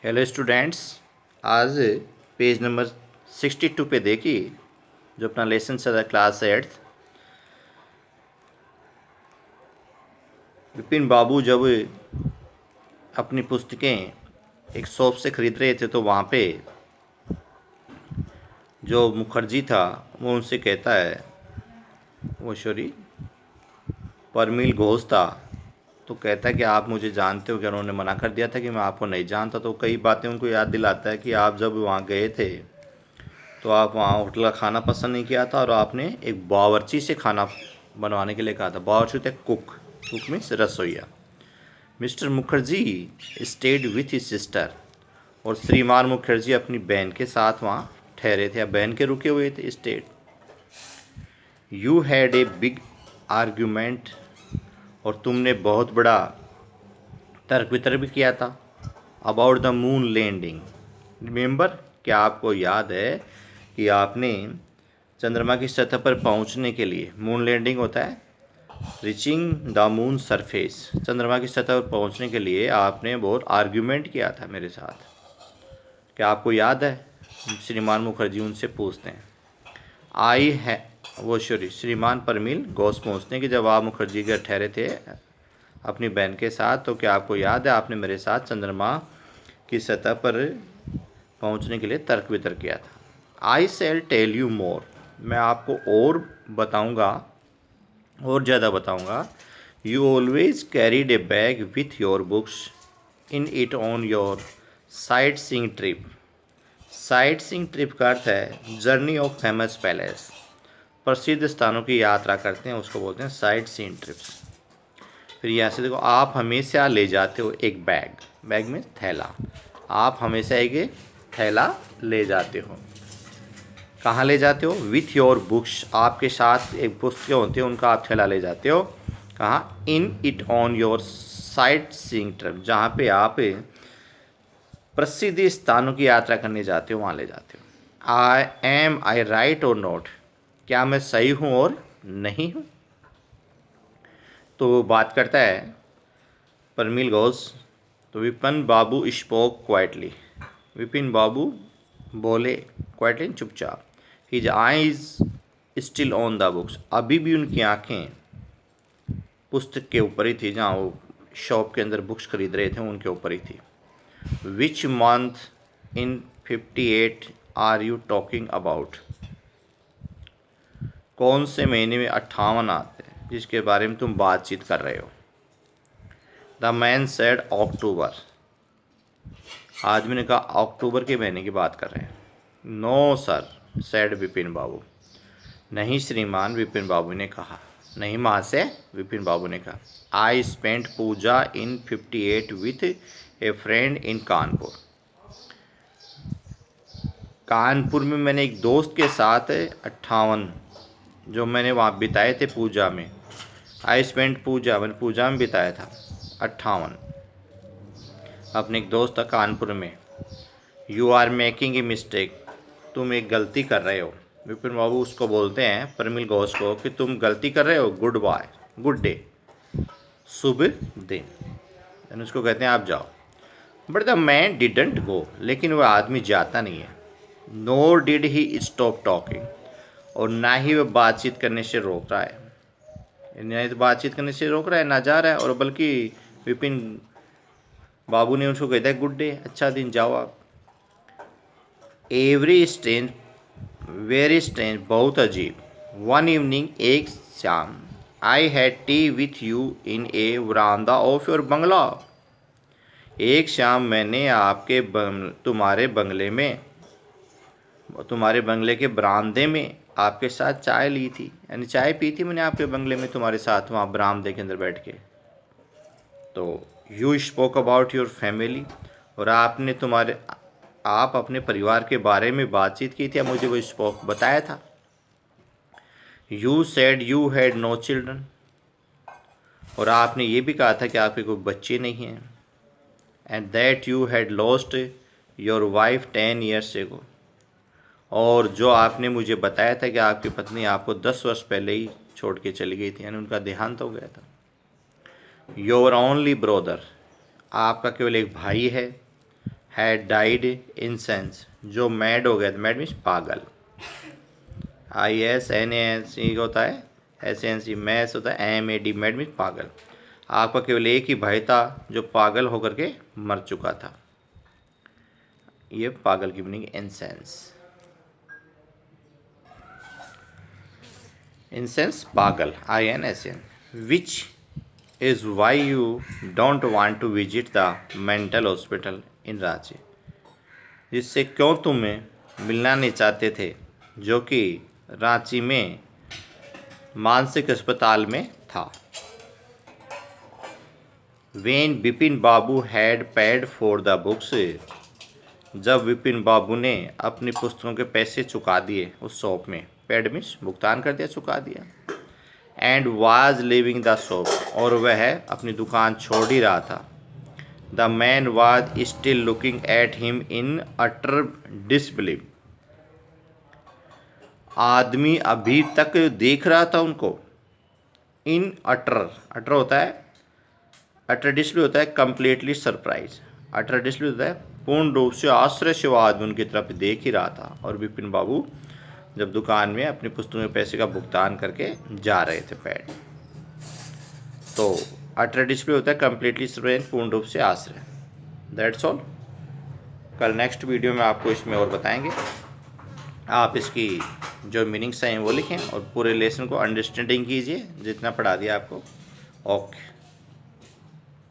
Hello students, आज page number 62 पे देखिए जो अपना लेसन चल रहा है क्लास 8। विपिन बाबू जब अपनी पुस्तकें एक शॉप से खरीद रहे थे तो वहाँ पे जो मुखर्जी था वो उनसे कहता है, वो सॉरी परमिल घोष था, तो कहता है कि आप मुझे जानते हो क्या। उन्होंने मना कर दिया था कि मैं आपको नहीं जानता। तो कई बातें उनको याद दिलाता है कि आप जब वहाँ गए थे तो आप वहाँ होटल का खाना पसंद नहीं किया था और आपने एक बावर्ची से खाना बनवाने के लिए कहा था। बावर्ची थे कुक, कुक मीन्स रसोईया। Mister Mukherjee stayed with his sister, और श्रीमान मुखर्जी अपनी बहन के साथ वहाँ ठहरे थे या बहन के रुके हुए थे। Stated you had a big argument, और तुमने बहुत बड़ा तर्क वितर्क भी किया था। About the moon landing, remember, क्या आपको याद है कि आपने चंद्रमा की सतह पर पहुंचने के लिए, मून लैंडिंग होता है रीचिंग द मून सरफेस, चंद्रमा की सतह पर पहुंचने के लिए आपने बहुत आर्ग्यूमेंट किया था मेरे साथ। क्या आपको याद है? श्रीमान मुखर्जी उनसे पूछते हैं। आई है वो सॉरी श्रीमान परमिल घोष पूछते हैं कि जब आप मुखर्जी के ठहरे थे अपनी बहन के साथ, तो क्या आपको याद है आपने मेरे साथ चंद्रमा की सतह पर पहुंचने के लिए तर्क वितर्क किया था। आई शैल टेल यू मोर, मैं आपको और बताऊंगा, और ज़्यादा बताऊंगा। You always carried A bag with your books in it on your sight seeing trip. Sight seeing trip का अर्थ है जर्नी ऑफ फेमस पैलेस, प्रसिद्ध स्थानों की यात्रा करते हैं, उसको बोलते हैं साइट सीइंग ट्रिप्स। फिर यहाँ से देखो, आप हमेशा ले जाते हो एक बैग, बैग में थैला, आप हमेशा एक थैला ले जाते हो। कहाँ ले जाते हो? विथ योर बुक्स, आपके साथ एक पुस्तकें होती है, उनका आप थैला ले जाते हो। कहाँ? In it on your sight seeing trip, जहाँ पे आप प्रसिद्ध स्थानों की यात्रा करने जाते हो वहाँ ले जाते हो। आई राइट और नॉट, क्या मैं सही हूँ और नहीं हूँ? तो बात करता है परमिल घोष। तो विपिन बाबू स्पोक क्वाइटली, विपिन बाबू बोले क्वाइटली, चुपचाप। His eyes still on the books, अभी भी उनकी आंखें पुस्तक के ऊपर ही थी, जहाँ वो शॉप के अंदर बुक्स खरीद रहे थे उनके ऊपर ही थी। Which month in 58 are you talking about, कौन से महीने में 58 आते हैं जिसके बारे में तुम बातचीत कर रहे हो? द मैन सेड अक्टूबर, आदमी ने कहा अक्टूबर के महीने की बात कर रहे हैं। नो सर, सेड विपिन बाबू, नहीं श्रीमान, विपिन बाबू ने कहा। नहीं माँ से, विपिन बाबू ने कहा। I spent Puja in 58 with a friend in Kanpur, Kanpur में मैंने एक दोस्त के साथ 58 जो मैंने वहाँ बिताए थे पूजा में। आई स्पेंट पूजा, मैंने पूजा में बिताया था 58, अपने एक दोस्त था कानपुर में। You are making a mistake, तुम एक गलती कर रहे हो। विपिन बाबू उसको बोलते हैं परमिल घोष को कि तुम गलती कर रहे हो। गुड बाय, गुड डे, शुभ दिन, यानी उसको कहते हैं आप जाओ। But the man didn't go, लेकिन वह आदमी जाता नहीं है। नोर डिड ही स्टॉप टॉकिंग, और ना ही वह बातचीत करने से रोक रहा है, ना तो बातचीत करने से रोक रहा है, ना जा रहा है, और बल्कि विपिन बाबू ने उसको कहता है गुड डे, अच्छा दिन, जाओ आप। एवरी स्ट्रेंज, वेरी स्ट्रेंज, बहुत अजीब। वन इवनिंग, एक शाम, I had tea with you in a veranda of your bungalow, एक शाम मैंने आपके तुम्हारे बंगले में, तुम्हारे बंगले के बरामदे में आपके साथ चाय ली थी, यानी चाय पी थी मैंने आपके बंगले में तुम्हारे साथ वहाँ बरामदे के अंदर बैठ के। तो you spoke about your family, और आपने आप अपने परिवार के बारे में बातचीत की थी, मुझे वो स्पोक बताया था। You said you had no children, और आपने ये भी कहा था कि आपके कोई बच्चे नहीं हैं। And that you had lost your wife 10 years ago, और जो आपने मुझे बताया था कि आपकी पत्नी आपको 10 वर्ष पहले ही छोड़ के चली गई थी, यानी उनका देहांत हो गया था। योर ओनली ब्रदर, आपका केवल एक भाई है, हैड डाइड इन सेंस, जो मैड हो गया था, मैड मीन्स पागल, ISNANC होता है, SNC मैस होता है, MAD मैड मीन्स पागल। आपका केवल एक ही भाई था जो पागल होकर के मर चुका था। ये पागल की मीनिंग इंसेंस, इंसेंस पागल, INSN। Which is why you don't want to visit the mental hospital in Ranchi, जिससे क्यों तुम्हें मिलना नहीं चाहते थे, जो कि रांची में मानसिक अस्पताल में था। When Bipin Babu had paid for the books, जब विपिन बाबू ने अपनी पुस्तकों के पैसे चुका दिए उस शॉप में, पेड मीन्स भुगतान कर दिया, चुका दिया, and was living the shop, और वह अपनी दुकान छोड़ ही रहा था, the man was still looking at him in utter disbelieve, आदमी अभी तक देख रहा था उनको, इन अटर, अटर होता है, अटर डिसबिलीव होता है कंप्लीटली सरप्राइज, अटर डिसबिलीव होता है पूर्ण रूप से आश्चर्य से वो आदमी उनकी तरफ देख ही रहा था, और विपिन बाबू जब दुकान में अपनी पुस्तकों के पैसे का भुगतान करके जा रहे थे पैड। तो अटर डिस्प्ले होता है कंप्लीटली सरप्राइज, पूर्ण रूप से आश्चर्य। That's all. कल नेक्स्ट वीडियो में आपको इसमें और बताएंगे। आप इसकी जो मीनिंग्स हैं वो लिखें और पूरे लेसन को अंडरस्टैंडिंग कीजिए, जितना पढ़ा दिया आपको। ओके।